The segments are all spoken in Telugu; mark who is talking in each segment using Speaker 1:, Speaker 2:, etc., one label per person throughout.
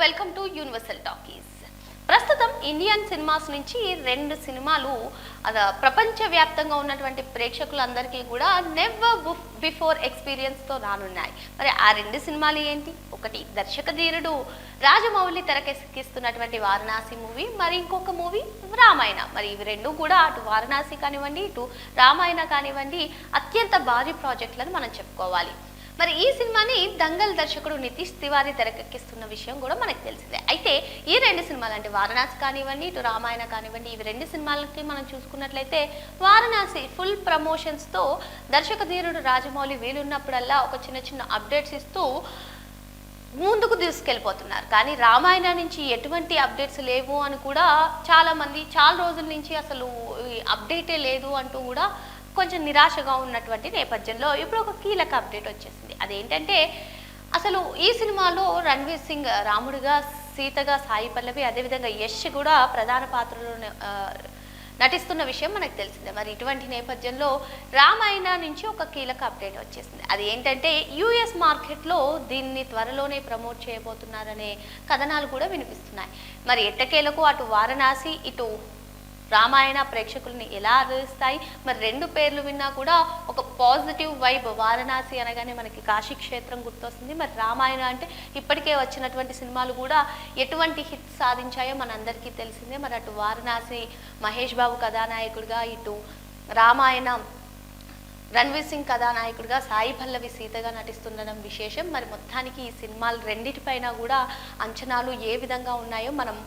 Speaker 1: Welcome to universal talkies. ప్రస్తుతం ఇండియన్ సినిమాస్ నుంచి 2 సినిమాలు ప్రపంచవ్యాప్తంగా ఉన్నటువంటి ప్రేక్షకులందరికీ కూడా నెవర్ బిఫోర్ ఎక్స్పీరియన్స్తో రానున్నాయి. మరి ఆ 2 సినిమాలు ఏంటి? ఒకటి దర్శక ధీరుడు రాజమౌళి తెరకెక్కిస్తున్నటువంటి వారణాసి మూవీ, మరి ఇంకొక మూవీ రామాయణ. మరి ఇవి 2 కూడా అటు వారణాసి కానివ్వండి, ఇటు రామాయణ కానివ్వండి అత్యంత భారీ ప్రాజెక్టులను మనం చెప్పుకోవాలి. మరి ఈ సినిమాని దంగల్ దర్శకుడు నితీష్ తివారీ తెరకెక్కిస్తున్న విషయం కూడా మనకు తెలిసిందే. అయితే ఈ 2 సినిమాలు అంటే వారణాసి కానివ్వండి, ఇటు రామాయణ కానివ్వండి, ఇవి 2 సినిమాలకి మనం చూసుకున్నట్లయితే వారణాసి ఫుల్ ప్రమోషన్స్తో దర్శక ధీరుడు రాజమౌళి వీలున్నప్పుడల్లా ఒక చిన్న అప్డేట్స్ ఇస్తూ ముందుకు తీసుకెళ్ళిపోతున్నారు. కానీ రామాయణ నుంచి ఎటువంటి అప్డేట్స్ లేవు అని కూడా చాలామంది చాలా రోజుల నుంచి అసలు అప్డేటే లేదు అంటూ కూడా కొంచెం నిరాశగా ఉన్నటువంటి నేపథ్యంలో ఇప్పుడు ఒక కీలక అప్డేట్ వచ్చేసింది. అదేంటంటే అసలు ఈ సినిమాలో రణ్వీర్ సింగ్ రాముడిగా, సీతగా సాయి పల్లవి, అదేవిధంగా యష్ కూడా ప్రధాన పాత్రలో నటిస్తున్న విషయం మనకు తెలిసిందే. మరి ఇటువంటి నేపథ్యంలో రామాయణ నుంచి ఒక కీలక అప్డేట్ వచ్చేసింది. అది ఏంటంటే యుఎస్ మార్కెట్లో దీన్ని త్వరలోనే ప్రమోట్ చేయబోతున్నారనే కథనాలు కూడా వినిపిస్తున్నాయి. మరి ఎట్టకేలకు అటు వారణాసి ఇటు రామాయణ ప్రేక్షకుల్ని ఎలా ఆదరిస్తాయి? మరి 2 పేర్లు విన్నా కూడా ఒక పాజిటివ్ వైబ్. వారణాసి అనగానే మనకి కాశీ క్షేత్రం గుర్తొస్తుంది. మరి రామాయణ అంటే ఇప్పటికే వచ్చినటువంటి సినిమాలు కూడా ఎటువంటి హిట్ సాధించాయో మనందరికీ తెలిసిందే. మరి అటు వారణాసి మహేష్ బాబు కథానాయకుడిగా, ఇటు రామాయణ రణ్వీర్ సింగ్ కథానాయకుడిగా, సాయి పల్లవి సీతగా నటిస్తుండడం విశేషం. మరి మొత్తానికి ఈ సినిమాలు రెండిటిపైన కూడా అంచనాలు ఏ విధంగా ఉన్నాయో మనం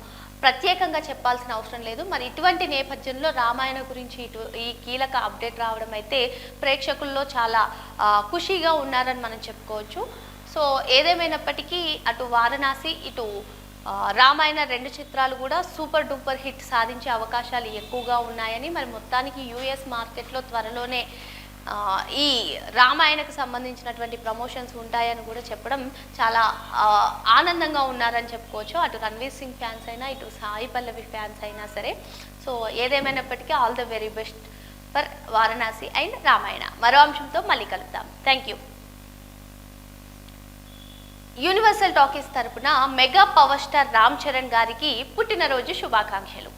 Speaker 1: ప్రత్యేకంగా చెప్పాల్సిన అవసరం లేదు. మరి ఇటువంటి నేపథ్యంలో రామాయణ గురించి ఈ కీలక అప్డేట్ రావడం అయితే ప్రేక్షకుల్లో చాలా ఖుషీగా ఉన్నారని మనం చెప్పుకోవచ్చు. సో ఏదేమైనప్పటికీ అటు వారణాసి ఇటు రామాయణ 2 చిత్రాలు కూడా సూపర్ డూపర్ హిట్ సాధించే అవకాశాలు ఎక్కువగా ఉన్నాయని, మరి మొత్తానికి యుఎస్ మార్కెట్లో త్వరలోనే ఈ రామాయణకు సంబంధించినటువంటి ప్రమోషన్స్ ఉంటాయని కూడా చెప్పడం చాలా ఆనందంగా ఉన్నారని చెప్పుకోవచ్చు. అటు రణ్వీర్ సింగ్ ఫ్యాన్స్ అయినా, ఇటు సాయి పల్లవి ఫ్యాన్స్ అయినా సరే. సో ఏదేమైనప్పటికీ all the very best for Varanasi and Ramayana. మరో అంశంతో మళ్ళీ కలుద్దాం. Thank you. యూనివర్సల్ టాకీస్ తరపున mega power star Ram Charan గారికి పుట్టినరోజు శుభాకాంక్షలు.